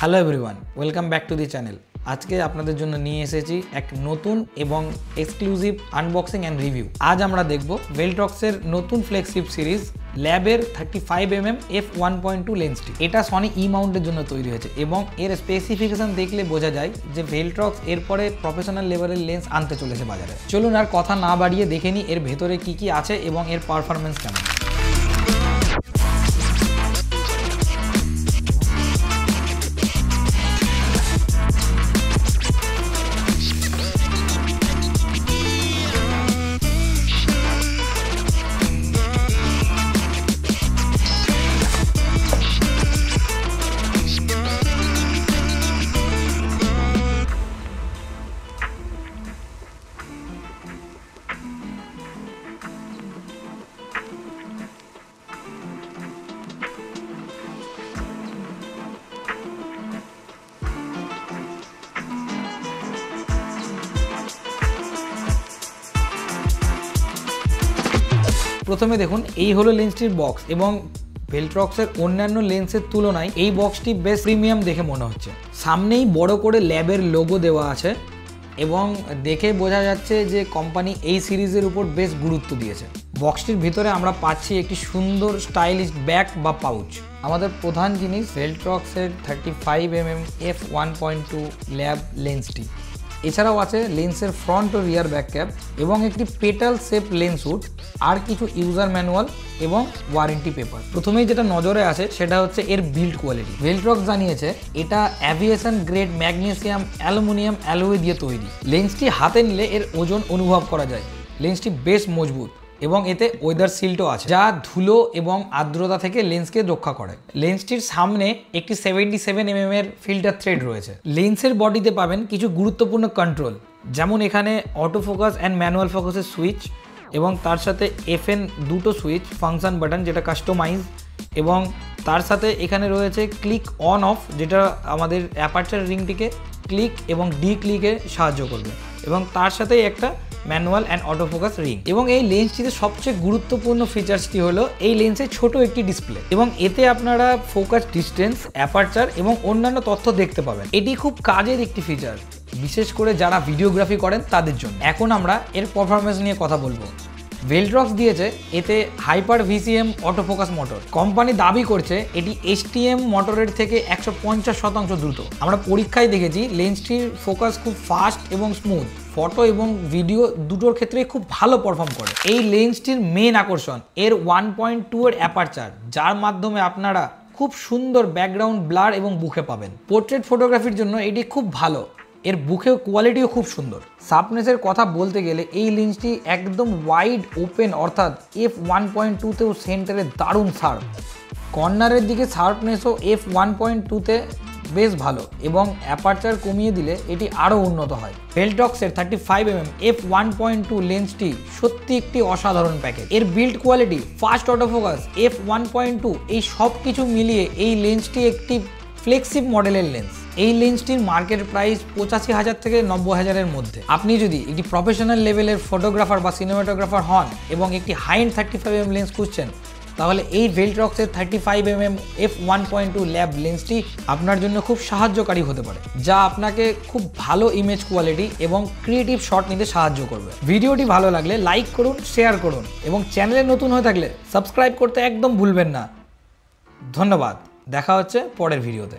Hello everyone, welcome back to the channel. আজকে আপনাদের জন্য নিয়ে এসেছি এক নতুন এবং এক্সক্লুসিভ আনবক্সিং অ্যান্ড রিভিউ। আজ আমরা দেখব ভেলট্রক্সের নতুন ফ্ল্যাগশিপ সিরিজ ল্যাবের 35mm f1.2 লেন্সটি। এটা সনি ই মাউন্টের জন্য তৈরি হয়েছে এবং এর স্পেসিফিকেশন দেখলে বোঝা যায় যে ভেলট্রক্স এরপরে প্রফেশনাল লেভেলের লেন্স আনতে চলেছে বাজারে। চলুন আর কথা না বাড়িয়ে দেখে নিই এর ভেতরে কি কি আছে এবং এর পারফরমেন্স কেমন। প্রথমে দেখুন, এই হলো লেন্সটির বক্স এবং ভেলট্রক্সের অন্যান্য লেন্সের তুলনায় এই বক্সটি বেশ প্রিমিয়াম দেখে মনে হচ্ছে। সামনেই বড় করে ল্যাবের লোগো দেওয়া আছে এবং দেখে বোঝা যাচ্ছে যে কোম্পানি এই সিরিজের উপর বেশ গুরুত্ব দিয়েছে। বক্সটির ভিতরে আমরা পাচ্ছি একটি সুন্দর স্টাইলিশ ব্যাগ বা পাউচ। আমাদের প্রধান জিনিস ভেলট্রক্সের 35mm f1.2 ল্যাব লেন্সটি। এছাড়াও আছে লেন্সের ফ্রন্ট ও রিয়ার ব্যাক ক্যাপ এবং একটি পেটাল শেপ লেন্স হুড, আর কিছু ইউজার ম্যানুয়াল এবং ওয়ারেন্টি পেপার। প্রথমেই যেটা নজরে আসে সেটা হচ্ছে এর বিল্ড কোয়ালিটি। ভেলট্রক্স জানিয়েছে এটা aviation grade magnesium aluminium alloy দিয়ে তৈরি। লেন্সটি হাতে নিলে এর ওজন অনুভব করা যায়। লেন্সটি বেশ মজবুত এবং এতে ওয়েদার সিল্টও আছে, যা ধুলো এবং আর্দ্রতা থেকে লেন্সকে রক্ষা করে। লেন্সটির সামনে একটি 77mm এর ফিল্টার থ্রেড রয়েছে। লেন্সের বডিতে পাবেন কিছু গুরুত্বপূর্ণ কন্ট্রোল, যেমন এখানে অটো ফোকাস অ্যান্ড ম্যানুয়াল ফোকাসের সুইচ এবং তার সাথে FN দুটো সুইচ, ফাংশন বাটন যেটা কাস্টমাইজ, এবং তার সাথে এখানে রয়েছে ক্লিক অন অফ, যেটা আমাদের অ্যাপারচার রিংটিকে ক্লিক এবং ডি ক্লিকে সাহায্য করবে, এবং তার সাথেই একটা manual and auto focus ring. এবং এই লেন্সটিতে সবচেয়ে গুরুত্বপূর্ণ ফিচার্সটি হলো এই লেন্সে ছোট একটি ডিসপ্লে এবং এতে আপনারা ফোকাস ডিস্টেন্স, অ্যাপারচার এবং অন্যান্য তথ্য দেখতে পাবেন। এটি খুব কাজের একটি ফিচার, বিশেষ করে যারা ভিডিওগ্রাফি করেন তাদের জন্য। এখন আমরা এর পারফরমেন্স নিয়ে কথা বলবো। ভেলট্রক্স দিয়েছে এতে hyper VCM autofocus motor. Company দাবি করছে এটি STM মোটরের থেকে 150% দ্রুত। আমরা পরীক্ষায় দেখেছি লেন্সটির ফোকাস খুব ফাস্ট এবং স্মুথ, ফটো এবং ভিডিও দুটোর ক্ষেত্রে খুব ভালো পারফর্ম করে। এই লেন্সটির মেন আকর্ষণ এর 1.2 এর অ্যাপারচার, যার মাধ্যমে আপনারা খুব সুন্দর ব্যাকগ্রাউন্ড ব্লার এবং বুকে পাবেন। পোর্ট্রেট ফটোগ্রাফির জন্য এটি খুব ভালো। এর বুকের কোয়ালিটিও খুব সুন্দর। শার্পনেসের কথা বলতে গেলে এই লেন্সটি একদম ওয়াইড ওপেন, অর্থাৎ f1.2তেও সেন্টারে দারুণ শার্প। কর্নারের দিকে শার্পনেসও f1.2তে বেশ ভালো এবং অ্যাপারচার কমিয়ে দিলে এটি আরও উন্নত হয়। ভেলট্রক্সের 35mm f1.2 লেন্সটি সত্যি একটি অসাধারণ প্যাকেজ। এর build quality, fast autofocus, f1.2 এই সব কিছু মিলিয়ে এই লেন্সটি একটি ফ্লেক্সিভ মডেলের লেন্স। এই লেন্সটির মার্কেট প্রাইস 85,000 থেকে 90,000-এর মধ্যে। আপনি যদি একটি প্রফেশনাল লেভেলের ফটোগ্রাফার বা সিনেমাটোগ্রাফার হন এবং একটি হাই এন্ড 35mm লেন্স খুঁজছেন, তাহলে এই ভেলট্রক্সের 35mm f1.2 ল্যাব লেন্সটি আপনার জন্য খুব সাহায্যকারী হতে পারে, যা আপনাকে খুব ভালো ইমেজ কোয়ালিটি এবং ক্রিয়েটিভ শট নিতে সাহায্য করবে। ভিডিওটি ভালো লাগলে লাইক করুন, শেয়ার করুন এবং চ্যানেলে নতুন হয়ে থাকলে সাবস্ক্রাইব করতে একদম ভুলবেন না। ধন্যবাদ, দেখা হচ্ছে পরের ভিডিওতে।